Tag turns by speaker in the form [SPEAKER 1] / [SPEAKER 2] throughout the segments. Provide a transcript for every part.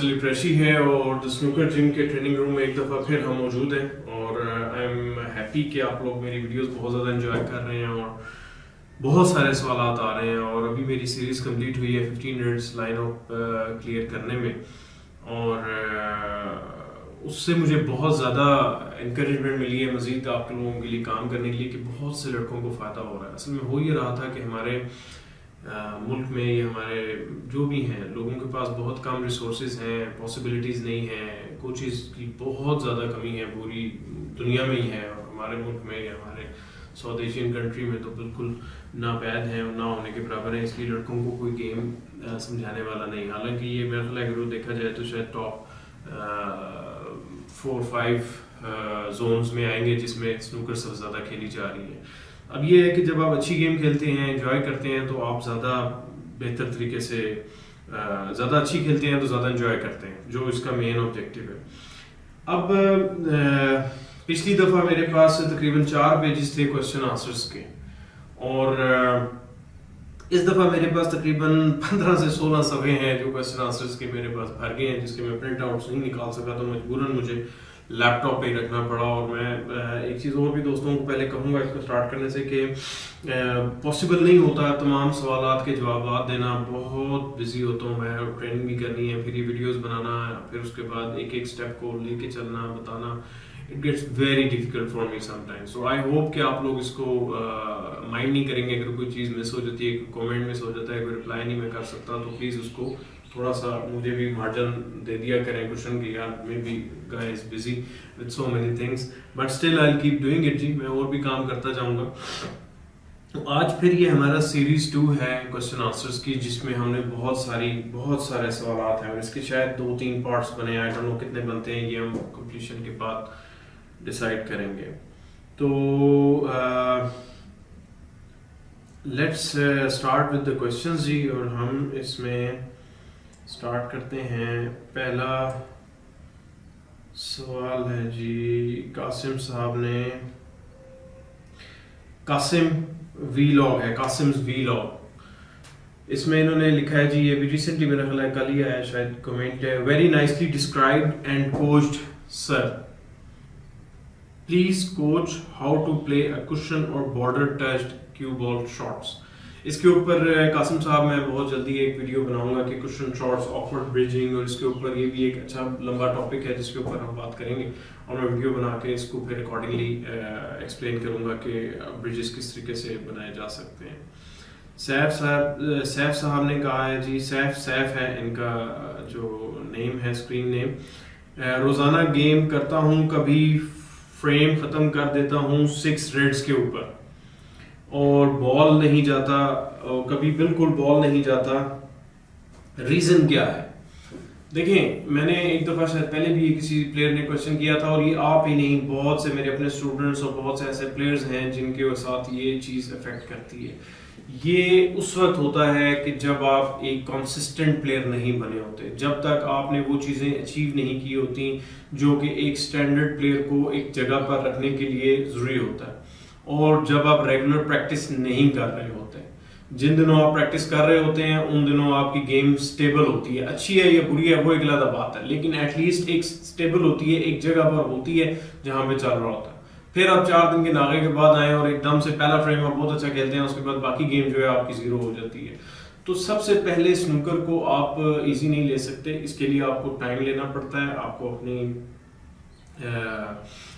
[SPEAKER 1] सलीम कुरैशी है और the snooker gym के ट्रेनिंग रूम में एक दफ़ा फिर हम मौजूद हैं और आई एम हैप्पी कि आप लोग मेरी वीडियोस बहुत ज़्यादा एंजॉय कर रहे हैं और बहुत सारे सवाल आ रहे हैं। और अभी मेरी सीरीज़ कंप्लीट हुई है 15 मिनट्स लाइन ऑफ क्लियर करने में और उससे मुझे बहुत ज़्यादा इंकरेजमेंट मिली है मज़ीद आप लोगों के लिए काम करने के लिए कि बहुत से लड़कों को फ़ायदा हो रहा है। असल में हो ये रहा था कि हमारे मुल्क में ये हमारे जो भी हैं लोगों के पास बहुत कम रिसोर्सेज हैं, पॉसिबिलिटीज़ नहीं हैं, कोचिज़ की बहुत ज़्यादा कमी है, पूरी दुनिया में ही है और हमारे मुल्क में या हमारे साउथ एशियन कंट्री में तो बिल्कुल नापैद हैं और ना होने के बराबर हैं। इसलिए लड़कों को कोई गेम समझाने वाला नहीं। हालांकि ये मेरा ख्याल है अगर देखा जाए तो शायद टॉप 4-5 जोन्स में आएंगे जिसमें स्नूकर सबसे ज़्यादा खेली जा रही है। अब ये है कि जब आप अच्छी गेम खेलते हैं, एंजॉय करते हैं तो आप ज़्यादा बेहतर तरीके से ज़्यादा अच्छी खेलते हैं तो ज़्यादा एंजॉय करते हैं, जो इसका मेन ऑब्जेक्टिव है। अब पिछली दफ़ा मेरे पास तकरीबन 4 पेजेस थे क्वेश्चन आंसर्स के और इस दफ़ा मेरे पास तकरीबन 15 से 16 सफ़े हैं जो क्वेश्चन आंसर्स के मेरे पास भर गए हैं, जिसके मैं प्रिंट आउट्स नहीं निकाल सका तो मजबूरन मुझे लैपटॉप पे ही रखना पड़ा। और मैं एक चीज़ और भी दोस्तों को पहले कहूँगा इसको स्टार्ट करने से कि पॉसिबल नहीं होता तमाम सवालात के जवाब देना, बहुत बिजी होता हूँ मैं और ट्रेनिंग भी करनी है, फिर ये वीडियोस बनाना, फिर उसके बाद एक एक स्टेप को लेके चलना बताना, it gets very difficult for me sometimes. So I hope कि आप लोग इसको माइंड नहीं करेंगे अगर कोई चीज़ मिस हो जाती है, कोई कमेंट मिस हो जाता है, कोई रिप्लाई नहीं मैं कर सकता तो प्लीज़ उसको थोड़ा सा मुझे भी मार्जिन दे दिया करें क्वेश्चन की, यार maybe guy is busy with so many things but still I will keep doing it. जी मैं और भी काम करता जाऊंगा। तो आज फिर ये हमारा सीरीज 2 है क्वेश्चन आंसर्स की, जिसमें हमने बहुत सारे सवाल हैं और इसके शायद 2-3 पार्ट्स बने, आई डोंट नो कितने बनते हैं, ये हम कंप्लीशन के बाद डिसाइड करेंगे। तो let's start with the questions जी, और हम इसमें स्टार्ट करते हैं। पहला सवाल है जी कासिम साहब ने, कासिम वीलॉग है, कासिम्स वीलॉग। इसमें इन्होंने लिखा है जी, ये भी रिसेंटली मेरा ख्याल है कल ही आया शायद कमेंट है, very nicely described and coached sir, please coach how to play a cushion और border touched cue ball shots. इसके ऊपर कासिम साहब मैं बहुत जल्दी एक वीडियो बनाऊंगा कि कुशन शॉट्स, ऑकवर्ड ब्रिजिंग, और इसके ऊपर ये भी एक अच्छा लंबा टॉपिक है जिसके ऊपर हम बात करेंगे और मैं वीडियो बना के इसको फिर अकॉर्डिंगली एक्सप्लेन करूंगा कि ब्रिजेस किस तरीके से बनाए जा सकते हैं। सैफ साहब ने कहा है जी, सैफ है इनका जो नेम है, स्क्रीन नेम, रोज़ाना गेम करता हूँ, कभी फ्रेम ख़त्म कर देता हूँ 6 रेड्स के ऊपर और बॉल नहीं जाता, और कभी बिल्कुल बॉल नहीं जाता, रीजन क्या है? देखें, मैंने एक दफा शायद पहले भी किसी प्लेयर ने क्वेश्चन किया था और ये आप ही नहीं, बहुत से मेरे अपने स्टूडेंट्स और बहुत से ऐसे प्लेयर्स हैं जिनके साथ ये चीज़ अफेक्ट करती है। ये उस वक्त होता है कि जब आप एक कंसिस्टेंट प्लेयर नहीं बने होते, जब तक आपने वो चीज़ें अचीव नहीं की होती जो कि एक स्टैंडर्ड प्लेयर को एक जगह पर रखने के लिए ज़रूरी होता है, और जब आप रेगुलर प्रैक्टिस नहीं कर रहे होते। जिन दिनों आप प्रैक्टिस कर रहे होते हैं उन दिनों आपकी गेम स्टेबल होती है, अच्छी है या बुरी है वो एक अलग बात है, लेकिन एटलीस्ट एक स्टेबल होती है, एक जगह पर होती है जहां पे चल रहा होता है। फिर आप 4 दिन के नागे के बाद आए और एकदम से पहला फ्रेम आप बहुत अच्छा खेलते हैं, उसके बाद बाकी गेम जो है आपकी 0 हो जाती है। तो सबसे पहले स्नूकर को आप इजी नहीं ले सकते, इसके लिए आपको टाइम लेना पड़ता है, आपको अपनी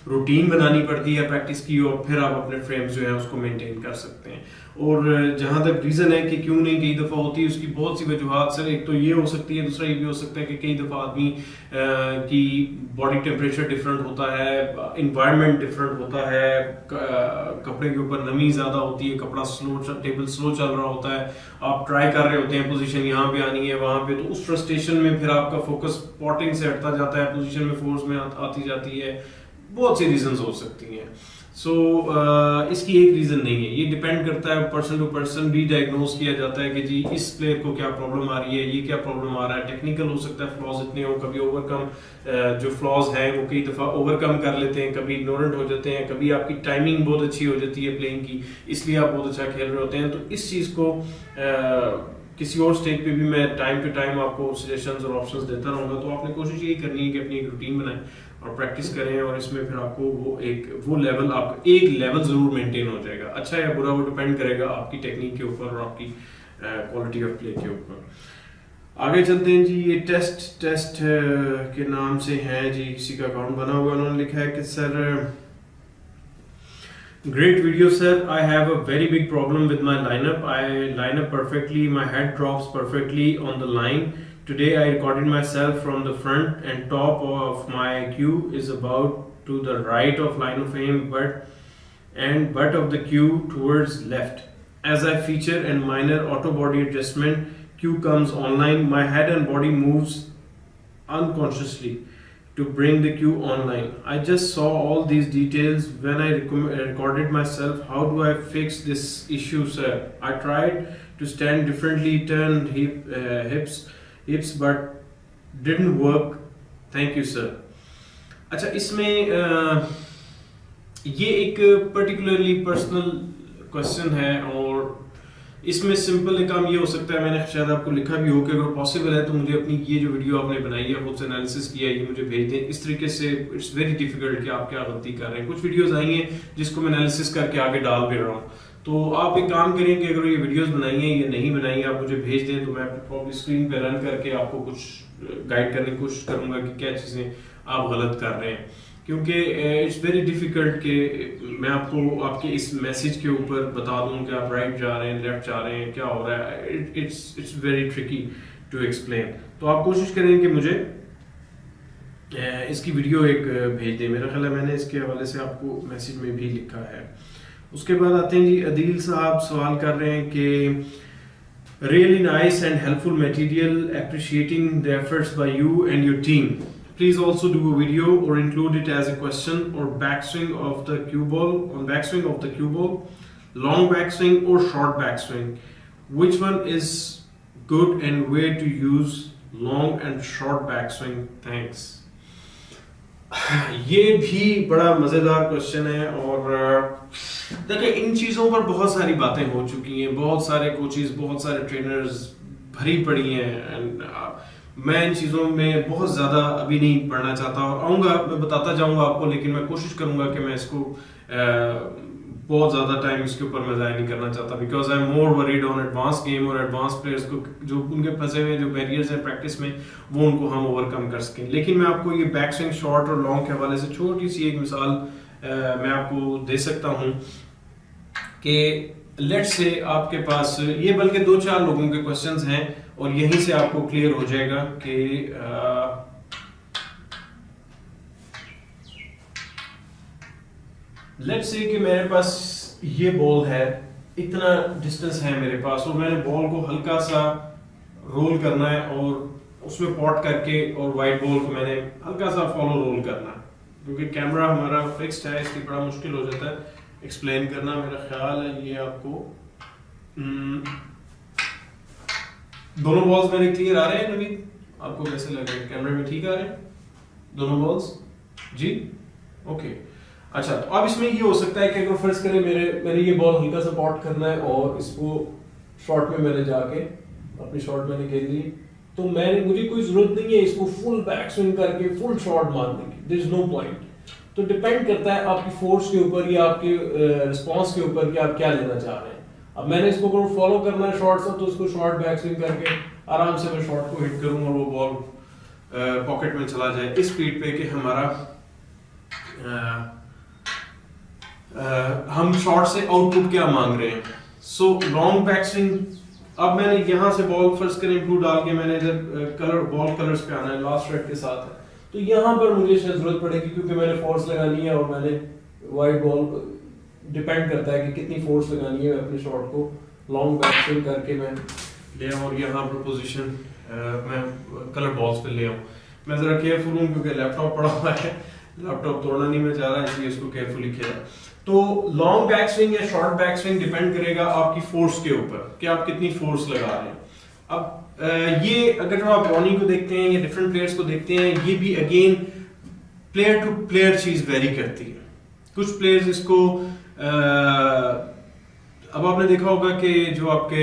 [SPEAKER 1] रूटीन बनानी पड़ती है प्रैक्टिस की, और फिर आप अपने फ्रेम्स जो है उसको मेंटेन कर सकते हैं। और जहाँ तक रीज़न है कि क्यों नहीं कई दफ़ा होती है, उसकी बहुत सी वजूहात सर, एक तो ये हो सकती है, दूसरा ये भी हो सकता है कि कई दफ़ा आदमी की बॉडी टेम्परेचर डिफरेंट होता है, इन्वायरमेंट डिफरेंट होता है, कपड़े के ऊपर नमी ज़्यादा होती है, कपड़ा टेबल स्लो चल रहा होता है, आप ट्राई कर रहे होते हैं पोजीशन यहाँ पे आनी है वहाँ पे, तो उस फ्रस्ट्रेशन में फिर आपका फोकस स्पॉटिंग से हटता जाता है, पोजीशन में फोर्स में आती जाती है, बहुत सी रीजंस हो सकती हैं। सो इसकी एक रीज़न नहीं है, ये डिपेंड करता है पर्सन टू पर्सन, भी डायग्नोज किया जाता है कि जी इस प्लेयर को क्या प्रॉब्लम आ रही है, ये क्या प्रॉब्लम आ रहा है। टेक्निकल हो सकता है फ्लॉज इतने हो, कभी ओवरकम जो फ्लॉज हैं वो कई दफ़ा ओवरकम कर लेते हैं, कभी इग्नोरेंट हो जाते हैं, कभी आपकी टाइमिंग बहुत अच्छी हो जाती है प्लेइंग की, इसलिए आप बहुत अच्छा खेल रहे होते हैं। तो इस चीज़ को किसी और स्टेज पे भी मैं टाइम टू टाइम आपको सजेशंस और ऑप्शंस देता रहूँगा। तो आपने कोशिश यही करनी है कि अपनी एक रूटीन बनाएं और प्रैक्टिस करें, और इसमें फिर आपको वो लेवल, आपका एक लेवल ज़रूर मेंटेन हो जाएगा। अच्छा या बुरा वो डिपेंड करेगा आपकी टेक्निक के ऊपर और आपकी क्वालिटी ऑफ प्ले के ऊपर। आगे चलते हैं जी। ये टेस्ट के नाम से है जी, किसी का अकाउंट बना हुआ, उन्होंने लिखा है कि sir great video sir, I have a very big problem with my lineup. I line up perfectly, my head drops perfectly on the line. Today I recorded myself from the front and top of my cue is about to the right of line of aim, butt of the cue towards left. As I feature and minor auto body adjustment, cue comes online, my head and body moves unconsciously to bring the cue online. I just saw all these details when I recorded myself. How do I fix this issue, sir? I tried to stand differently, turn hips, but didn't work. Thank you, sir. अच्छा, इसमें ये एक particularly personal question है, और इसमें simple एक काम ये हो सकता है, मैंने शायद आपको लिखा भी हो कि अगर पॉसिबल है तो मुझे अपनी ये जो वीडियो आपने बनाई है, खुद से एनालिसिस किया है, ये मुझे भेज दें। इस तरीके से इट्स वेरी डिफिकल्ट कि आप क्या गलती कर रहे हैं। कुछ वीडियोस आई हैं जिसको मैं एनालिसिस करके आगे डाल भी रहा हूँ, तो आप एक काम करें कि अगर ये वीडियोस बनाई हैं या नहीं बनाई है, आप मुझे भेज दें, तो मैं प्रॉब्ली स्क्रीन पे रन करके आपको कुछ गाइड करने की कोशिश करूँगा कि क्या चीज़ें आप गलत कर रहे हैं। क्योंकि इट्स वेरी डिफिकल्ट कि मैं आपको आपके इस मैसेज के ऊपर बता दूं कि आप राइट जा रहे हैं, लेफ्ट जा रहे हैं, क्या हो रहा है। It's very tricky to explain. तो आप कोशिश करें कि मुझे इसकी वीडियो एक भेज दें। मेरा ख्याल है मैंने इसके हवाले से आपको मैसेज में भी लिखा है। उसके बाद आते हैं जी, अदील साहब सवाल कर रहे हैं कि really nice and helpful material, appreciating the efforts bye you and your team. Please also do a video or include it as a question or backswing of the cue ball, long backswing or short backswing. Which one is good and where to use long and short backswing? Thanks. ये भी बड़ा मजेदार question है, और देखिए इन चीजों पर बहुत सारी बातें हो चुकी हैं, बहुत सारे कोचेस, बहुत सारे ट्रेनर्स भरी पड़ी हैं, एंड मैं इन चीज़ों में बहुत ज़्यादा अभी नहीं पढ़ना चाहता, और आऊँगा मैं बताता जाऊँगा आपको, लेकिन मैं कोशिश करूँगा कि मैं इसको बहुत ज़्यादा टाइम इसके ऊपर मैं ज़ाया नहीं करना चाहता, because I am more worried on advance game और एडवांस प्लेयर्स को, जो उनके फंसे हुए जो बैरियर्स हैं प्रैक्टिस में, वो उनको हम ओवरकम कर सकें। लेकिन मैं आपको ये बैक स्विंग, शॉर्ट और लॉन्ग के हवाले से छोटी सी एक मिसाल मैं आपको दे सकता हूँ कि लेट्स से आपके पास ये बल्कि 2-4 लोगों के क्वेश्चंस हैं, और यहीं से आपको क्लियर हो जाएगा कि लेट्स से कि मेरे पास ये बॉल है, इतना डिस्टेंस है मेरे पास, और मैंने बॉल को हल्का सा रोल करना है और उसमें पॉट करके, और वाइट बॉल को मैंने हल्का सा फॉलो रोल करना है। क्योंकि कैमरा हमारा फिक्स्ड है, इसलिए बड़ा मुश्किल हो जाता है एक्सप्लेन करना। मेरा ख्याल है ये आपको दोनों बॉल्स मेरे क्लियर आ रहे हैं नवीद? आपको कैसे लग रहे हैं? कैमरे में ठीक आ रहे हैं दोनों बॉल्स जी? ओके। अच्छा, तो अब इसमें ये हो सकता है कि अगर फर्ज करें मैंने ये बॉल हल्का सा पॉट करना है, और इसको शॉट में मैंने जाके अपनी शॉट मैंने खेल ली, तो मुझे कोई जरूरत नहीं है इसको फुल बैक स्विंग करके फुल शॉट मारने की, देयर इज नो पॉइंट। तो डिपेंड करता है आपकी फोर्स के ऊपर या आपके रिस्पॉन्स के ऊपर कि आप क्या लेना चाह रहे हैं। अब मैंने इसको अगर फॉलो करना है शॉर्ट सा, तो उसको शॉर्ट बैक स्विंग करके आराम से मैं शॉट को हिट करूं और वो बॉल पॉकेट में चला जाए, इस स्पीड पे कि हमारा हम शॉट से आउटपुट क्या मांग रहे हैं। सो लॉन्ग बैक स्विंग, अब मैंने यहाँ से बॉल फर्स्ट करें ब्लू डाल के मैंने इधर बॉल कलर्स पे आना है, लास्ट रेड के साथ है, तो यहाँ पर मुझे शायद जरूरत पड़ेगी क्योंकि मैंने फोर्स लगानी है, और मैंने वाइट बॉल डिपेंड करता है कि कितनी फोर्स लगानी है। मैं अपने शॉट को लॉन्ग बैक स्विंग करके मैं ले आऊँ, और यहाँ पर पोजीशन मैं कलर बॉल्स पे ले आऊँ। मैं ज़रा केयरफुल हूँ क्योंकि लैपटॉप पड़ा हुआ है, लैपटॉप तोड़ना नहीं मैं चाह रहा, इसलिए इसको केयरफुली खेला। तो लॉन्ग बैक स्विंग या शॉर्ट बैक स्विंग डिपेंड करेगा आपकी फोर्स के ऊपर कि आप कितनी फोर्स लगा रहे हैं। अब ये अगर जो आप रॉनी को देखते हैं या डिफरेंट प्लेयर्स को देखते हैं, ये भी अगेन प्लेयर टू प्लेयर चीज वेरी करती है। कुछ प्लेयर्स इसको अब आपने देखा होगा कि जो आपके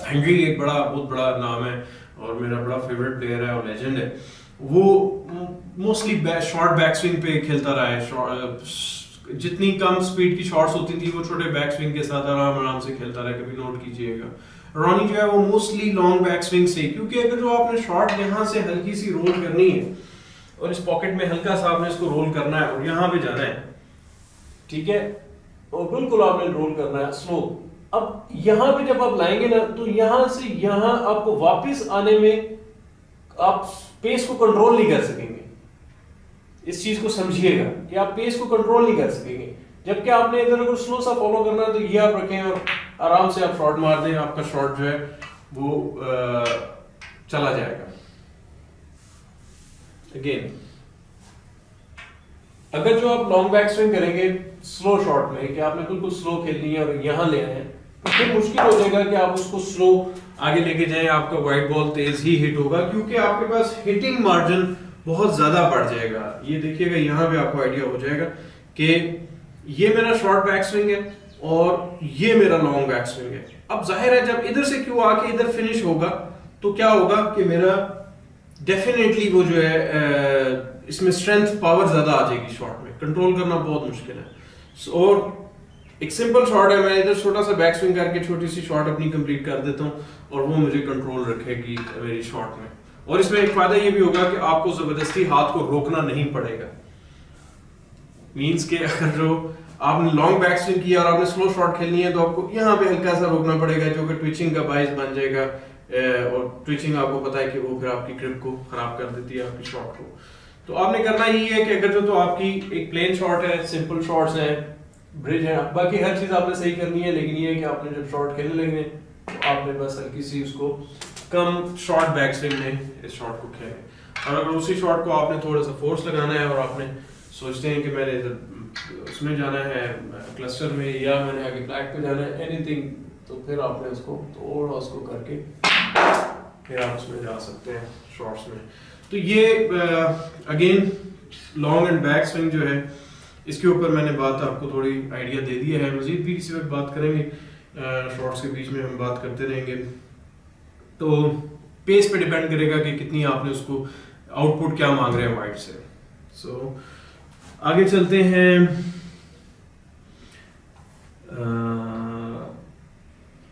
[SPEAKER 1] हेनरी एक बहुत बड़ा नाम है और मेरा बड़ा फेवरेट प्लेयर है और लेजेंड है। वो मोस्टली शॉर्ट बैक स्विंग पे खेलता रहा है, जितनी कम स्पीड की शॉट्स होती थी वो छोटे बैक स्विंग के साथ आराम से खेलता रहा, कभी नोट कीजिएगा। रॉनी जो है वो मोस्टली लॉन्ग बैक स्विंग से, क्योंकि अगर जो आपने शॉट यहाँ से हल्की सी रोल करनी है और इस पॉकेट में हल्का सा आपने इसको रोल करना है और यहाँ पे जाना है, ठीक है, और बिल्कुल आपने रोल करना है स्लो। अब यहाँ पे जब आप लाएंगे ना तो यहाँ से यहाँ आपको वापस आने में आप पेस को कंट्रोल नहीं कर सकेंगे। इस चीज को समझिएगा कि आप पेस को कंट्रोल नहीं कर सकेंगे, जबकि आपने इधर को स्लो सा फॉलो करना है तो ये आप रखें और आराम से आप शॉट मार दें, आपका शॉट जो है वो चला जाएगा। अगेन अगर जो आप लॉन्ग बैक स्विंग करेंगे स्लो शॉट में कि आपने बिल्कुल स्लो खेलनी है और यहां ले आए हैं तो फिर मुश्किल हो जाएगा कि आप उसको स्लो आगे लेके जाएं, आपका वाइड बॉल तेज ही हिट होगा क्योंकि आपके पास हिटिंग मार्जिन बहुत ज्यादा बढ़ जाएगा। ये देखिएगा यहाँ पे आपको आइडिया हो जाएगा कि ये मेरा शॉर्ट बैक स्विंग है और ये मेरा लॉन्ग बैक स्विंग है। अब जाहिर है जब इधर से क्यों आके इधर फिनिश होगा तो क्या होगा कि मेरा डेफिनेटली वो जो है इसमें स्ट्रेंथ पावर ज्यादा आ जाएगी, शॉट में कंट्रोल करना बहुत मुश्किल है। और एक सिंपल शॉट है, मैं इधर छोटा सा बैक स्विंग करके छोटी सी शॉट अपनी कंप्लीट कर देता हूँ और वो मुझे कंट्रोल रखेगी मेरी शॉट में। और इसमें एक फायदा ये भी होगा कि आपको जबरदस्ती हाथ को रोकना नहीं पड़ेगा। मींस के अगर जो आपने लॉन्ग बैक स्विंग किया और आपने स्लो शॉट खेलनी है तो आपको यहाँ पे हल्का सा रोकना पड़ेगा जो कि ट्विचिंग का बायस बन जाएगा, और ट्विचिंग आपको पता है कि वो फिर आपकी ग्रिप को खराब कर देती है, आपकी शॉट को। तो आपने करना ही है कि अगर जो तो आपकी एक प्लेन शॉट है, सिंपल शॉट्स हैं, ब्रिज है, बाकी हर चीज आपने सही करनी है, लेकिन ये है कि आपने जब शॉट खेलने लगे तो आपने बस हल्की सी उसको कम शॉर्ट बैक स्विंग में इस शॉट को खेलें। और अगर उसी शॉट को आपने थोड़ा सा फोर्स लगाना है और आपने सोचते हैं कि मैंने इधर उसमें जाना है क्लस्टर में या मैंने आगे ब्लैक पे जाना है एनीथिंग, तो फिर आपने उसको थोड़ा उसको करके फिर आप उसमें जा सकते हैं शॉट्स में। तो ये again long and back swing जो है इसके ऊपर मैंने बात आपको थोड़ी आइडिया दे दी है। मजीद भी इसी वक्त बात करेंगे, शॉर्ट्स के बीच में हम बात करते रहेंगे। तो पेस पे डिपेंड करेगा कि कितनी आपने उसको आउटपुट क्या मांग रहे हैं वाइड से। सो आगे चलते हैं।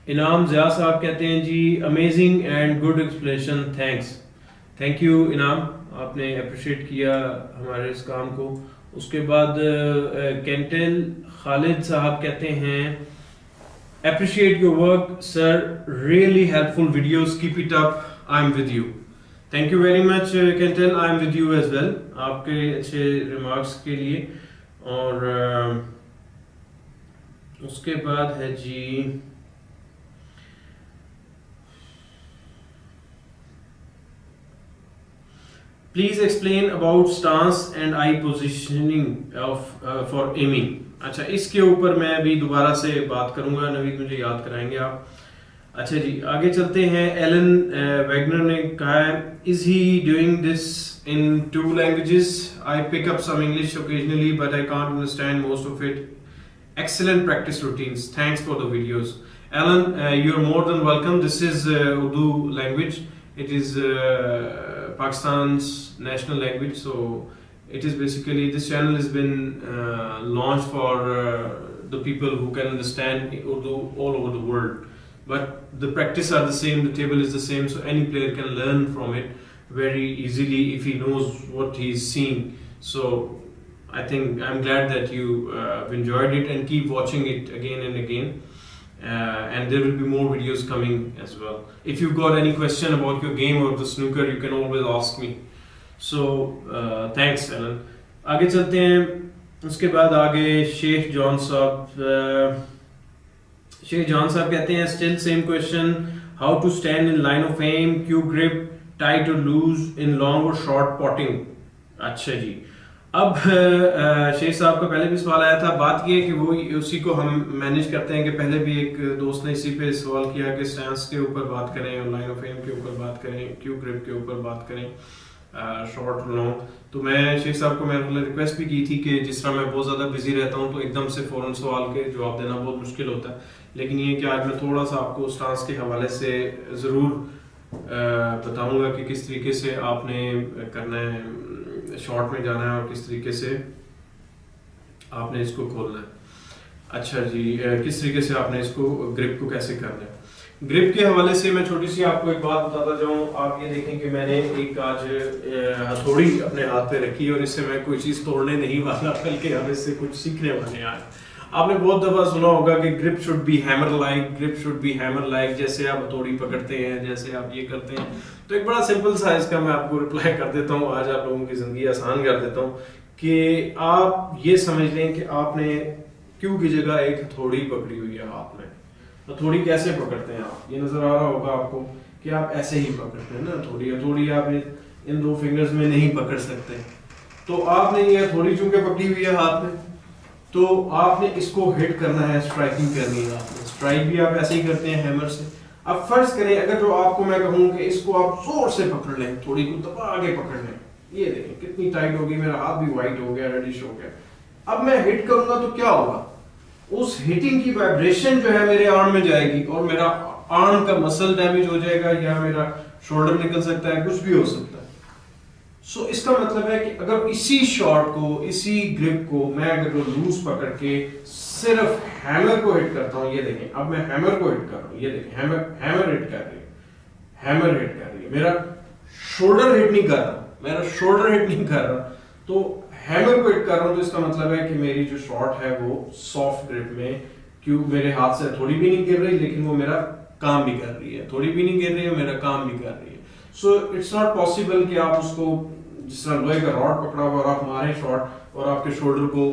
[SPEAKER 1] इनाम ज़िया साहब कहते हैं जी amazing and good explanation, thanks. Thank you Inam, आपने अप्रिशिएट किया हमारे इस काम को। उसके बाद कैंटेल खालिद साहब कहते हैं appreciate your work sir, really helpful videos, keep it up, I'm with you. Thank you very much Kentel, I'm with you as well, आपके अच्छे remarks के लिए। और उसके बाद है जी please explain about stance and eye positioning of for aiming। अच्छा, इसके ऊपर मैं अभी दोबारा से बात करूंगा, नवीद मुझे याद कराएंगे आप। अच्छा जी, आगे चलते हैं। एलन वैगनर ने कहा है is he doing this in 2 languages? I pick up some English occasionally but I can't understand most of it. Excellent practice routines, thanks for the videos. Alan, you're more than welcome. This is Urdu language. It is Pakistan's national language, so it is basically, this channel has been launched for the people who can understand Urdu all over the world, but the practice are the same, the table is the same, so any player can learn from it very easily if he knows what he is seeing. So I think I'm glad that you have enjoyed it and keep watching it again and again, and there will be more videos coming as well. If you've got any question about your game or the snooker, you can always ask me. So thanks Alan। आगे चलते हैं। उसके बाद आगे Sheikh John साहब कहते हैं still same question, how to stand in line of aim, cue grip, tight or loose in long or short potting। अच्छा जी, अब शेख साहब का पहले भी सवाल आया था, बात ये है कि वो उसी को हम मैनेज करते हैं कि पहले भी एक दोस्त ने इसी पे सवाल किया कि स्टैंस के ऊपर बात करें, लाइन ऑफ एम के ऊपर बात करें, क्यू ग्रिप के ऊपर बात करें। Short long. तो मैं शेख साहब को मैंने रिक्वेस्ट भी की थी कि जिस तरह मैं बहुत ज़्यादा बिजी रहता हूँ तो एकदम से फ़ौरन सवाल के जवाब देना बहुत मुश्किल होता है, लेकिन ये कि आज मैं थोड़ा सा आपको स्टांस के हवाले से ज़रूर बताऊंगा कि किस तरीके से आपने करना है, शॉर्ट में जाना है और किस तरीके से आपने इसको खोलना है। अच्छा जी, किस तरीके से आपने इसको ग्रिप को कैसे करना है। ग्रिप के हवाले से मैं छोटी सी आपको एक बात बताता जाऊं। आप ये देखें कि मैंने एक आज हथौड़ी अपने हाथ पे रखी और इससे मैं कोई चीज़ तोड़ने नहीं वाला, बल्कि हम इससे कुछ सीखने वाले हैं। आपने बहुत दफ़ा सुना होगा कि grip should be hammer like, grip should be hammer like, जैसे आप हथौड़ी पकड़ते हैं, जैसे आप ये करते हैं। तो एक बड़ा सिंपल सा इसका मैं आपको रिप्लाई कर देता हूँ, आज आप लोगों की ज़िंदगी आसान कर देता हूँ कि आप ये समझ लें कि आपने क्यू की जगह एक हथौड़ी पकड़ी हुई है हाथ में। हथौड़ी कैसे पकड़ते हैं आप, ये नजर आ रहा होगा आपको कि आप ऐसे ही पकड़ते हैं ना हथौड़ी। हथौड़ी आप इन दो फिंगर्स में नहीं पकड़ सकते, तो आपने ये हथौड़ी चूंकि पकड़ी हुई है हाथ में, तो आपने इसको हिट करना है, स्ट्राइकिंग करनी है आपने। स्ट्राइक भी आप ऐसे ही करते हैं हैमर से। अब फर्ज करें अगर जो आपको मैं कहूँ कि इसको आप जोर से पकड़ लें, थोड़ी को दबा के पकड़ लें, ये देखें कितनी टाइट होगी, मेरा हाथ भी व्हाइट हो गया, रेडिश हो गया। अब मैं हिट करूंगा तो क्या होगा, उस हिटिंग की वाइब्रेशन जो है मेरे आर्म में जाएगी और मेरा आर्म का मसल डैमेज हो जाएगा या मेरा शोल्डर निकल सकता है, कुछ भी हो सकता है। सो इसका मतलब है कि अगर इसी शॉट को, इसी ग्रिप को मैं अगर लूज पकड़ के सिर्फ हैमर को हिट करता हूं, ये देखें अब मैं हैमर को हिट कर रहा हूं, ये देखें हैमर हिट कर रही है, हैमर हिट कर रही है, मेरा शोल्डर हिट नहीं कर रहा, मेरा शोल्डर हिट नहीं कर रहा, तो हैमर को हिट कर रहा हूं। तो इसका मतलब है कि मेरी जो शॉट है वो सॉफ्ट ग्रिप में, क्यों मेरे हाथ से थोड़ी भी नहीं गिर रही लेकिन वो मेरा काम भी कर रही है, थोड़ी भी नहीं गिर रही है, मेरा काम भी कर रही है। सो इट्स नॉट पॉसिबल कि आप उसको जिस तरह लोहे का रॉड पकड़ा हुआ और आप मारें शॉट और आपके शोल्डर को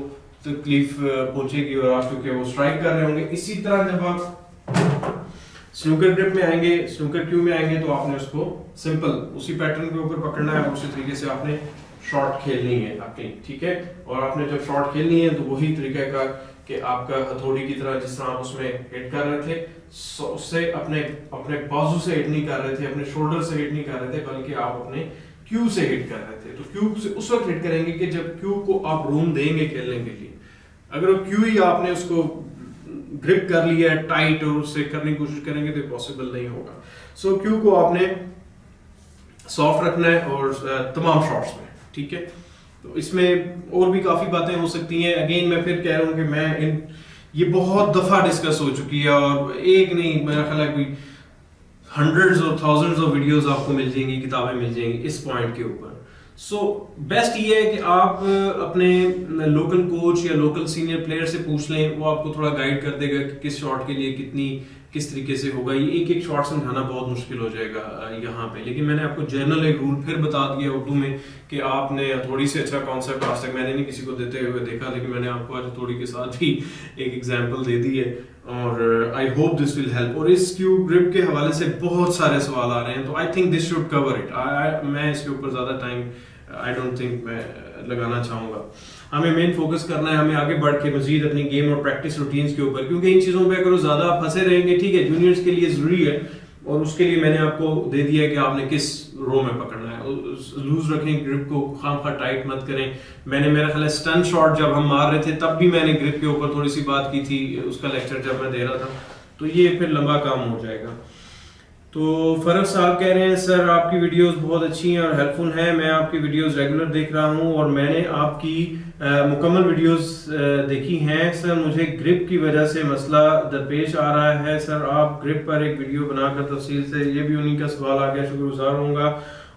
[SPEAKER 1] तकलीफ पहुंचेगी और आप क्योंकि वो स्ट्राइक कर रहे होंगे। इसी तरह जब आप स्नूकर ग्रिप में आएंगे, स्नूकर क्यू में आएंगे, तो आपने उसको सिंपल उसी पैटर्न के ऊपर पकड़ना है, उसी तरीके से आपने शॉट खेलनी है अपनी, ठीक है। और आपने जब शॉट खेलनी है तो वही तरीका का कि आपका हथौड़ी की तरह जिस तरह आप उसमें हिट कर रहे थे, उससे अपने बाजू से हिट नहीं कर रहे थे, अपने शोल्डर से हिट नहीं कर रहे थे, बल्कि आप अपने क्यू से हिट कर रहे थे। तो क्यू से उस वक्त हिट करेंगे कि जब क्यू को आप रूम देंगे खेलने के लिए। अगर वो क्यू ही आपने उसको ग्रिप कर लिया है टाइट और उससे करने की कोशिश करेंगे तो पॉसिबल नहीं होगा। सो क्यू को आपने सॉफ्ट रखना है और तमाम शॉट्स में, ठीक है। तो इसमें और भी काफी बातें हो सकती हैं। अगेन मैं फिर कह रहा हूँ कि ये बहुत दफा डिस्कस हो चुकी है और एक नहीं, मेरा ख्याल है कोई हंड्रेड्स और थाउजेंड्स ऑफ वीडियोस आपको मिल जाएंगी, किताबें मिल जाएंगी इस पॉइंट के ऊपर। सो बेस्ट ये है कि आप अपने लोकल कोच या लोकल सीनियर प्लेयर से पूछ लें, वो आपको थोड़ा गाइड कर देगा कि किस शॉट के लिए किस तरीके से होगा। ये एक एक शॉट समझाना बहुत मुश्किल हो जाएगा यहाँ पे, लेकिन मैंने आपको जनरल एक रूल फिर बता दिया उर्दू में कि आपने थोड़ी सी अच्छा कॉन्सेप्ट आज तक मैंने नहीं किसी को देते हुए देखा, लेकिन मैंने आपको आज थोड़ी के साथ भी एक एग्जांपल दे दी है और I hope this will help. और इस क्यू ग्रिप के हवाले से बहुत सारे सवाल आ रहे हैं, तो I think this should cover it. मैं इसके ऊपर ज़्यादा टाइम आई डोंट थिंक मैं लगाना चाहूँगा। हमें मेन फोकस करना है, हमें आगे बढ़ के मजीद अपनी गेम और प्रैक्टिस रूटीन्स के ऊपर, क्योंकि इन चीज़ों पे अगर ज़्यादा फंसे रहेंगे, ठीक है जूनियर्स के लिए ज़रूरी है और उसके लिए मैंने आपको दे दिया है कि आपने किस रो में पकड़ना है। लूज रखें ग्रिप को, खामखा टाइट मत करें। मैंने मेरा ख्याल है स्टन शॉट जब हम मार रहे थे तब भी मैंने ग्रिप के ऊपर थोड़ी सी बात की थी, उसका लेक्चर जब मैं दे रहा था, तो ये फिर लंबा काम हो जाएगा। तो फरक साहब कह रहे हैं सर आपकी वीडियोस बहुत अच्छी हैं और हेल्पफुल हैं, मैं आपकी वीडियोस रेगुलर देख रहा हूं और मैंने आपकी मुकम्मल वीडियोस देखी हैं सर, मुझे ग्रिप की वजह से मसला दरपेश आ रहा है सर, आप ग्रिप पर एक वीडियो बनाकर तफसील से, ये भी उन्हीं का सवाल आ गया, शुक्रगुजार होऊंगा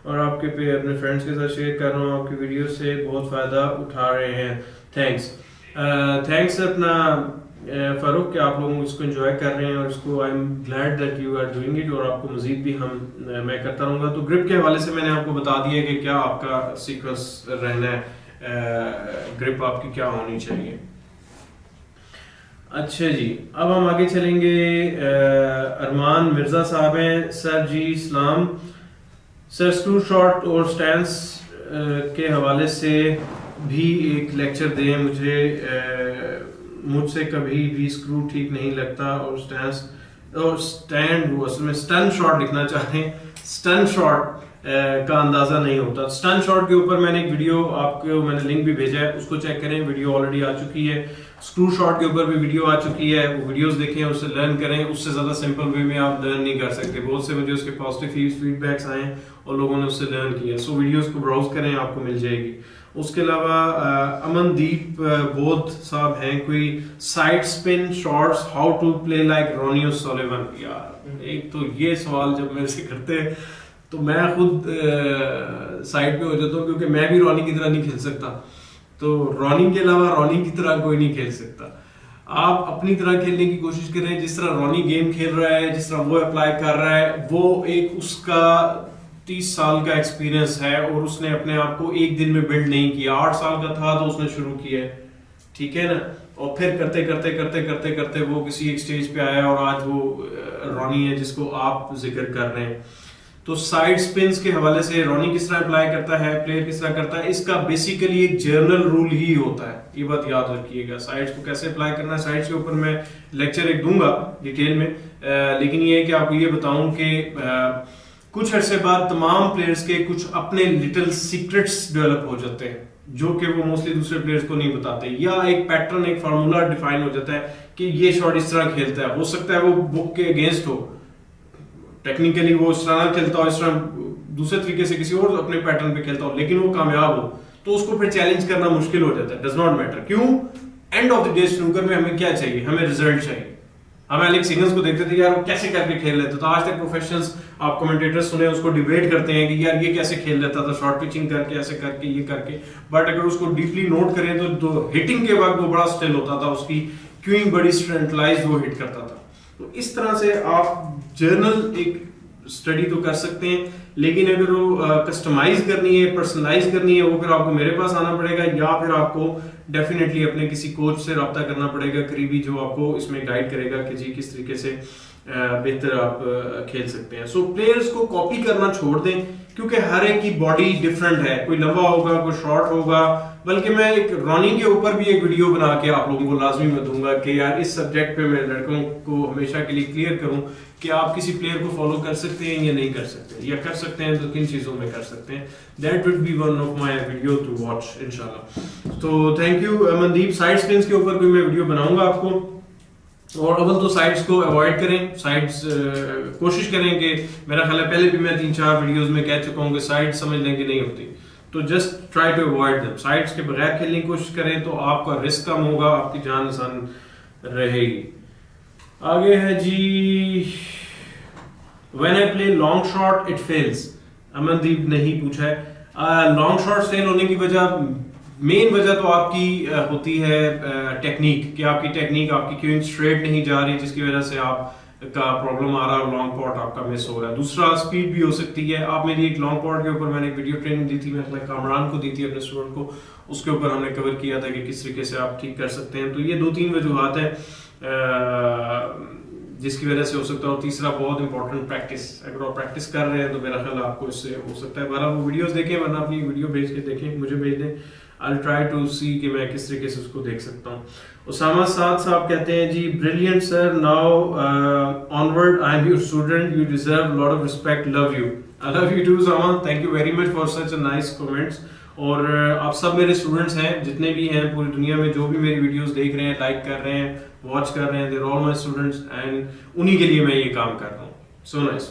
[SPEAKER 1] और आपके पे अपने फ्रेंड्स के साथ शेयर कर रहा हूँ, आपकी वीडियो से बहुत फ़ायदा उठा रहे हैं, थैंक्स अपना फारूक कि आप लोग इसको एंजॉय कर रहे हैं और इसको I am glad that you are doing it और आपको मजीद भी मैं करता रहूँगा। तो ग्रिप के हवाले से मैंने आपको बता दिया कि क्या आपका सीक्वेंस रहना है, ग्रिप आपकी क्या होनी चाहिए। अच्छा जी, अब हम आगे चलेंगे। अरमान मिर्ज़ा साहब हैं, सर जी सलाम सर, स्क्रू शॉट और स्टैंस के हवाले से भी एक लेक्चर दें, मुझसे कभी भी स्क्रू ठीक नहीं लगता और स्टैंड वो असल में स्टन शॉट लिखना चाहते हैं, स्टन शॉट का अंदाजा नहीं होता। स्टन शॉट के ऊपर मैंने एक वीडियो आपको मैंने लिंक भी भेजा है, उसको चेक करें, वीडियो ऑलरेडी आ चुकी है। स्क्रू शॉट के ऊपर भी वीडियो आ चुकी है, वो वीडियोस देखें, उससे लर्न करें। उससे ज्यादा सिंपल वे में आप लर्न नहीं कर सकते। बहुत से मुझे उसके पॉजिटिव फीडबैक्स आए और लोगों ने उससे लर्न किया। सो वीडियोस को ब्राउज करें, आपको मिल जाएगी। उसके अलावा अमनदीप बोध साहब हैं, कोई side spin shots how to play like Ronnie O'Sullivan. यार एक तो ये सवाल जब मेरे से करते हैं तो मैं खुद साइड पे हो जाता हूँ, क्योंकि मैं भी रॉनी की तरह नहीं खेल सकता। तो रॉनी के अलावा रॉनी की तरह कोई नहीं खेल सकता। आप अपनी तरह खेलने की कोशिश करें, जिस तरह रॉनी गेम खेल रहा है, जिस तरह वो अप्लाई कर रहा है, वो एक उसका 30 साल का एक्सपीरियंस है और उसने अपने आप को एक दिन में बिल्ड नहीं किया। 8 साल का था तो उसने शुरू किया है, ठीक है ना, और फिर करते करते करते करते करते वो किसी एक स्टेज पे आया और आज वो रॉनी है जिसको आप जिक्र कर रहे हैं। तो साइड स्पिन्स के हवाले से रॉनी किस तरह अप्लाई करता है, प्लेयर किस तरह करता है, इसका बेसिकली एक जर्नल रूल ही होता है। ये बात याद रखिएगा। साइड्स को कैसे अप्लाई करना है, साइड्स के ऊपर मैं लेक्चर एक दूंगा डिटेल में, लेकिन ये है कि आपको ये बताऊं कि कुछ अरसे बाद तमाम प्लेयर्स के कुछ अपने लिटिल सीक्रेट्स डेवलप हो जाते हैं, जो कि वो मोस्टली दूसरे प्लेयर्स को नहीं बताते, या एक पैटर्न, एक फार्मूला डिफाइन हो जाता है कि ये शॉट इस तरह खेलता है। हो सकता है वो बुक के अगेंस्ट हो, टेक्निकली वो इस तरह खेलता हो, इस तरह दूसरे तरीके से किसी और अपने पैटर्न पे खेलता हो, लेकिन वो कामयाब हो, तो उसको फिर चैलेंज करना मुश्किल हो जाता है। डज नॉट मैटर क्यों, end of the day snooker में हमें क्या चाहिए, हमें रिजल्ट चाहिए। हम एलेक्स हिगिंस को देखते थे, यार वो कैसे करके खेल लेते, तो आज तक प्रोफेशनल्स आप कमेंटेटर्स सुने उसको डिबेट करते हैं कि यार ये कैसे खेल लेता था, शॉर्ट पिचिंग करके, ऐसे करके, ये करके। बट अगर उसको डीपली नोट करें तो हिटिंग के वक्त वो बड़ा स्टिल होता था, उसकी क्यूइंग बड़ी स्ट्रेंथलाइज वो हिट करता था। तो इस तरह से आप जर्नल एक स्टडी तो कर सकते हैं, लेकिन अगर वो कस्टमाइज करनी है, पर्सनलाइज करनी है, वो फिर आपको मेरे पास आना पड़ेगा, या फिर आपको डेफिनेटली अपने किसी कोच से रब्ता करना पड़ेगा करीबी, जो आपको इसमें गाइड करेगा कि जी किस तरीके से बेहतर आप खेल सकते हैं। सो प्लेयर्स को कॉपी करना छोड़ दें, क्योंकि हर एक की बॉडी डिफरेंट है, कोई लंबा होगा, कोई शॉर्ट होगा। बल्कि मैं एक रॉनी के ऊपर भी एक वीडियो बना के आप लोगों को लाजमी मैं दूंगा कि यार इस सब्जेक्ट पे मैं लड़कों को हमेशा के लिए क्लियर करूं कि आप किसी प्लेयर को फॉलो कर सकते हैं या नहीं कर सकते, या कर सकते हैं तो किन चीजों में कर सकते हैं। That would be one of my video to watch इंशाल्लाह। तो thank you Amandeep. Side spins के ऊपर भी मैं वीडियो बनाऊंगा आपको, और अव्वल तो साइड्स को अवॉइड करें। साइड्स कोशिश करें कि, मेरा ख्याल है पहले भी मैं 3-4 वीडियोस में कह चुका हूं कि साइड्स समझ लें कि नहीं होती, तो just try to avoid them. Sides के बगैर खेलने की कोशिश करें तो आपका रिस्क कम होगा, आपकी जान आसान रहेगी। आगे है जी, when I play long shot it fails. Amandeep ने ही पूछा है। लॉन्ग शॉट फेल होने की वजह, मेन वजह तो आपकी होती है टेक्निक, कि आपकी टेक्निक, आपकी क्यूइंग स्ट्रेट नहीं जा रही, जिसकी वजह से आप का प्रॉब्लम आ रहा है, लॉन्ग पॉट आपका मिस हो रहा है। दूसरा स्पीड भी हो सकती है। आप मेरी एक लॉन्ग पॉट के ऊपर मैंने एक वीडियो ट्रेनिंग दी थी, मैंने कामरान को दी थी अपने स्टूडेंट को, उसके ऊपर हमने कवर किया था कि किस तरीके से आप ठीक कर सकते हैं। तो ये 2-3 वजूहात हैं जिसकी वजह से हो सकता है। और तीसरा बहुत इंपॉर्टेंट प्रैक्टिस, अगर आप प्रैक्टिस कर रहे हैं तो मेरा ख्याल आपको इससे हो सकता है। बहरहाल वो वीडियोस देखें, वरना अपनी वीडियो भेज के देखें, मुझे भेज दें, I'll try to see कि मैं किस तरीके से उसको देख सकता हूँ। उसामा साद साहब कहते हैं जी, brilliant sir, now onward I am your student, you deserve lot of respect, love you. I love you too Usama, thank you very much for such a nice comments. और आप सब मेरे स्टूडेंट्स हैं, जितने भी हैं पूरी दुनिया में, जो भी मेरी वीडियोस देख रहे हैं, लाइक कर रहे हैं, वॉच कर रहे हैं, they are all my students, and उन्हीं के लिए मैं ये काम कर रहा हूँ। So nice.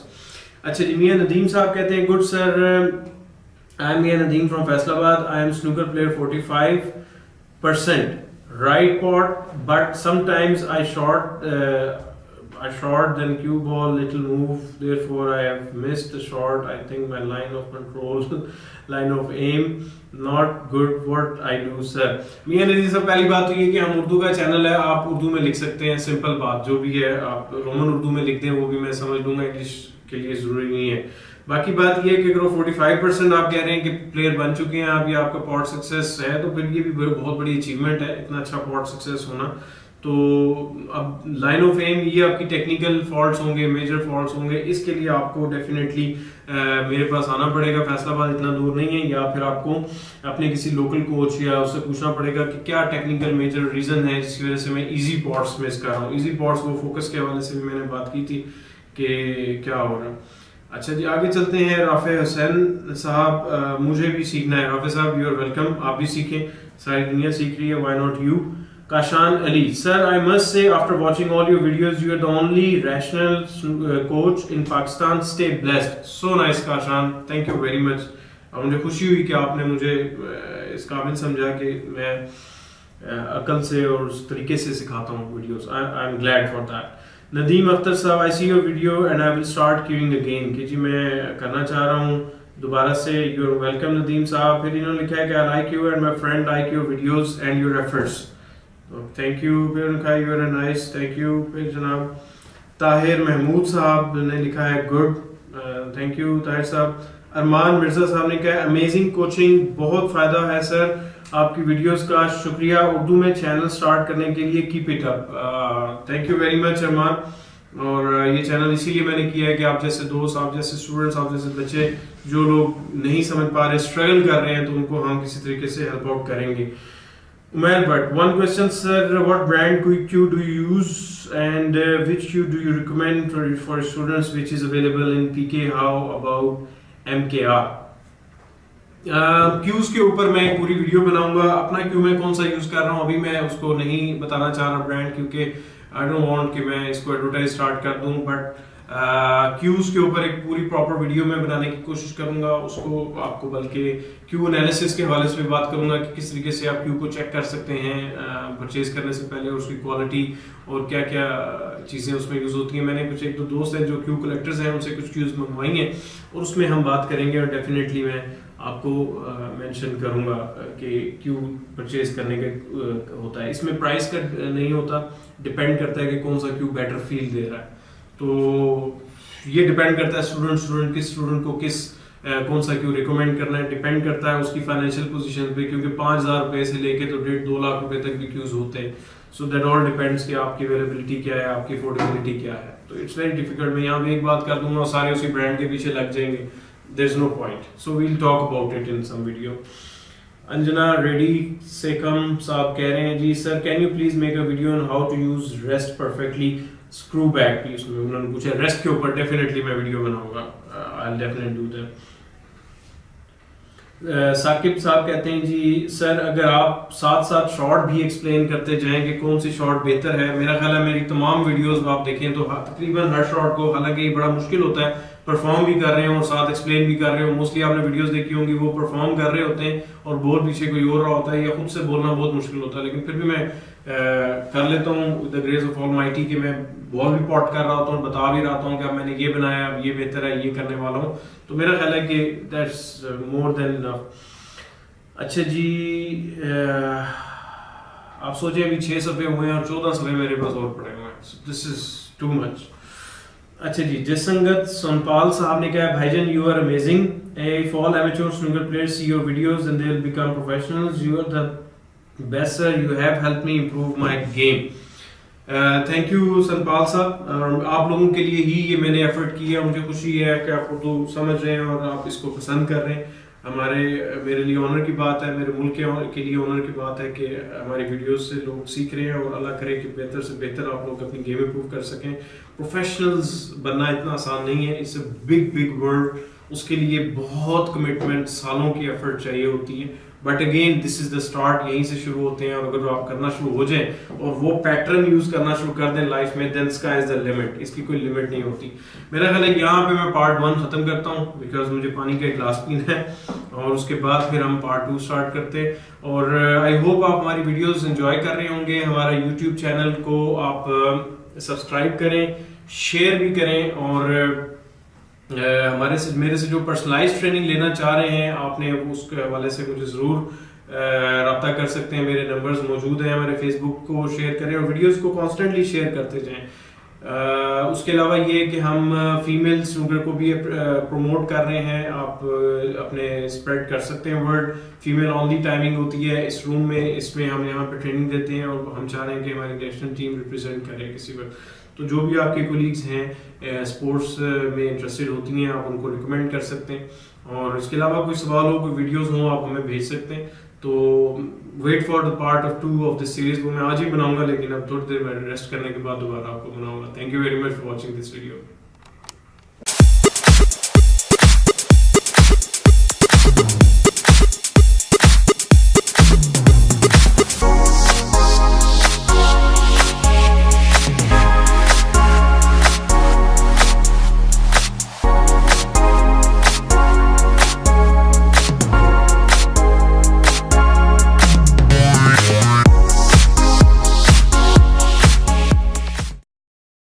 [SPEAKER 1] अच्छा जी, मियां नदीम साहब कहते हैं, good sir, I am Mia Nadeem from Faisalabad. I am snooker player 45%. Right pot, but sometimes I short then cue ball, little move. Therefore, I have missed the shot. I think my line of control, line of aim, not good. What I do, sir? मियां नदीम साहब, पहली बात तो ये कि हम उर्दू का channel है, आप उर्दू में लिख सकते हैं। सिंपल बात जो भी है, आप रोमन उर्दू में लिख दें, वो भी मैं समझ लूंगा, इंग्लिश के लिए जरूरी नहीं है। बाकी बात ये है कि अगर 45% आप कह रहे हैं कि प्लेयर बन चुके हैं आप, या आपका पॉट सक्सेस है, तो फिर ये भी बहुत बड़ी अचीवमेंट है, इतना अच्छा पॉट सक्सेस होना। तो अब लाइन ऑफ एम, ये आपकी टेक्निकल फॉल्ट्स होंगे, मेजर फॉल्ट्स होंगे, इसके लिए आपको डेफिनेटली मेरे पास आना पड़ेगा। फैसलाबाद इतना दूर नहीं है, या फिर आपको अपने किसी लोकल कोच या उससे पूछना पड़ेगा कि क्या टेक्निकल मेजर रीजन है जिसकी वजह से मैं इजी पॉट्स मिस कर रहा हूँ। इजी पॉट्स, वो फोकस के हवाले से भी मैंने बात की थी कि क्या हो रहा है। अच्छा जी, आगे चलते हैं। राफे हुसैन साहब, मुझे भी सीखना है। राफे साहब, यू आर वेलकम, आप भी सीखें, सारी दुनिया सीख रही है, why not you. Kashan Ali, sir I must say after watching all your videos you are the only rational coach in Pakistan, stay blessed. So nice Kashan, thank you very much. मुझे खुशी हुई कि आपने मुझे इस काबिल समझा कि मैं अकल से और उस तरीके से सिखाता हूँ videos. I am glad for that. Nadeem Akhtar साहब, I see your video and I will start cueing again, कि जी मैं करना चाह रहा हूँ दोबारा से। यू आर वेलकम नदीम साहब। फिर इन्होंने लिखा है कि I like you and my friend like your videos and your efforts, thank you. फिर उनका you are nice, thank you. फिर जनाब ताहिर महमूद साहब ने लिखा है गुड, थैंक यू ताहिर साहब। अरमान मिर्जा साहब ने कहा अमेजिंग कोचिंग, बहुत फायदा है सर आपकी वीडियोस का, शुक्रिया उर्दू में चैनल स्टार्ट करने के लिए, keep it up. Thank you very much Arman. और ये चैनल इसीलिए मैंने किया है कि आप जैसे दोस्त, आप जैसे स्टूडेंट्स, आप जैसे बच्चे जो लोग नहीं समझ पा रहे, स्ट्रगल कर रहे हैं, तो उनको हम किसी तरीके से हेल्प आउट करेंगे। Umair but, one question sir, what brand cue do you use and which cue do you recommend for students which is available in PK, how about MKR? Cues के ऊपर मैं पूरी वीडियो बनाऊंगा। अपना क्यू मैं कौन सा यूज कर रहा हूँ अभी मैं उसको नहीं बताना चाह रहा ब्रांड, क्योंकि आई डोंट वांट कि मैं इसको एडवर्टाइज स्टार्ट कर दूं। बट क्यूज के ऊपर एक पूरी प्रॉपर वीडियो में बनाने की कोशिश करूंगा, उसको आपको बल्कि क्यू एनालिसिस के हवाले से भी बात करूंगा कि किस तरीके से आप क्यू को चेक कर सकते हैं परचेज करने से पहले, और उसकी क्वालिटी और क्या क्या चीज़ें उसमें यूज़ होती हैं। मैंने कुछ एक दो दोस्त हैं जो क्यू कलेक्टर्स हैं, उनसे कुछ क्यूज मंगवाई हैं और उसमें हम बात करेंगे, और डेफिनेटली मैं आपको मेंशन करूंगा कि क्यू परचेज करने का होता है। इसमें प्राइस का नहीं होता, डिपेंड करता है कि कौन सा क्यू बेटर फील दे रहा है। तो ये डिपेंड करता है स्टूडेंट को किस कौन सा क्यू रिकमेंड करना है, डिपेंड करता है उसकी फाइनेंशियल पोजीशन पे, क्योंकि 5,000 रुपए से लेके तो 1.5-2 लाख रुपए तक भी क्यूज होते हैं। सो दैट ऑल डिपेंड्स कि आपकी अवेलेबिलिटी क्या है, आपकी अफोर्डेबिलिटी क्या है। तो इट्स वेरी डिफिकल्ट, मैं यहाँ पे एक बात कर दूंगा और सारे उसी ब्रांड के पीछे लग जाएंगे, there is no point. So we'll talk about it in some video. Anjana Reddy से कम साहब कह रहे हैं जी sir can you please make a video on how to use rest perfectly screw back please. उन्होंने पूछा रेस्ट के ऊपर, डेफिनेटली मैं वीडियो बनाऊंगा, I will definitely do that. Saqib साहब कहते हैं जी सर अगर आप साथ साथ शॉर्ट भी एक्सप्लेन करते जाएं कि कौन सी शॉर्ट बेहतर है। मेरा ख्याल है मेरी तमाम वीडियोस आप देखें तो तकरीबन हर शॉर्ट को, हालांकि ये बड़ा मुश्किल होता है, परफॉर्म भी कर रहे हो और साथ एक्सप्लेन भी कर रहे हो। मोस्टली आपने वीडियोस देखी होंगी वो परफॉर्म कर रहे होते हैं और बोल पीछे कोई और रहा होता है, या खुद से बोलना बहुत मुश्किल होता है, लेकिन फिर भी मैं कर लेता हूँ with the grace of almighty कि मैं बॉल भी पॉट कर रहा होता हूँ, बता भी रहा हूँ कि अब मैंने ये बनाया, अब ये बेहतर है, ये करने वाला हूँ। तो मेरा ख्याल है कि दैट्स मोर देन इनफ। अच्छा जी, आप सोचे अभी 6 सफ़े हुए हैं और 14 सफ़े मेरे पास और पड़े हुए हैं, दिस इज टू मच। अच्छा जी, जसंगत सोनपाल साहब ने कहा भाईजान you are amazing, if all amateur snooker players see your videos and they will become professionals, you are the best sir, you have helped me improve my game. Thank you Sanpal साहब, आप लोगों के लिए ही ये मैंने एफर्ट किया। मुझे खुशी है कि आप उर्दू समझ रहे हैं और आप इसको पसंद कर रहे हैं। मेरे लिए ऑनर की बात है, मेरे मुल्क के लिए ऑनर की बात है कि हमारी वीडियोस से लोग सीख रहे हैं, और अल्लाह करे कि बेहतर से बेहतर आप लोग अपनी गेम इंप्रूव कर सकें। प्रोफेशनल्स बनना इतना आसान नहीं है, इट्स अ बिग वर्ल्ड, उसके लिए बहुत कमिटमेंट, सालों की एफर्ट चाहिए होती है। But again this is the start, यहीं से शुरू होते हैं, और अगर आप करना शुरू हो जाएं और वो पैटर्न यूज करना शुरू कर दें लाइफ में, then sky is the limit, इसकी कोई लिमिट नहीं होती। मेरा ख्याल है यहाँ पे मैं पार्ट 1 खत्म करता हूँ, बिकॉज मुझे पानी का एक गिलास पीना है, और उसके बाद फिर हम पार्ट 2 स्टार्ट करते हैं। और आई होप आप हमारी वीडियोस एंजॉय कर रहे होंगे। हमारा यूट्यूब चैनल को आप सब्सक्राइब करें, शेयर भी करें, और मेरे से जो पर्सनलाइज ट्रेनिंग लेना चाह रहे हैं आपने, उसके हवाले से मुझे ज़रूर रब्ता कर सकते हैं। मेरे नंबर्स मौजूद हैं, हमारे फेसबुक को शेयर करें और वीडियोस को कॉन्स्टेंटली शेयर करते जाएं। उसके अलावा ये कि हम फीमेल स्नूकर को भी प्रमोट कर रहे हैं, आप अपने स्प्रेड कर सकते हैं वर्ड। फीमेल ओनली टाइमिंग होती है इस रूम में, इसमें हम यहाँ पे ट्रेनिंग देते हैं, और हम चाह रहे हैं कि हमारी नेशनल टीम रिप्रेजेंट करे किसी वक्त। तो जो भी आपके कोलीग्स हैं स्पोर्ट्स में इंटरेस्टेड होती हैं, आप उनको रिकमेंड कर सकते हैं। और इसके अलावा कोई सवाल हो, कोई वीडियोस हो, आप हमें भेज सकते हैं। तो wait for the part 2 of this series, वो मैं आज ही बनाऊंगा, लेकिन अब थोड़ी देर में रेस्ट करने के बाद दोबारा आपको बनाऊंगा। Thank you very much for watching this video.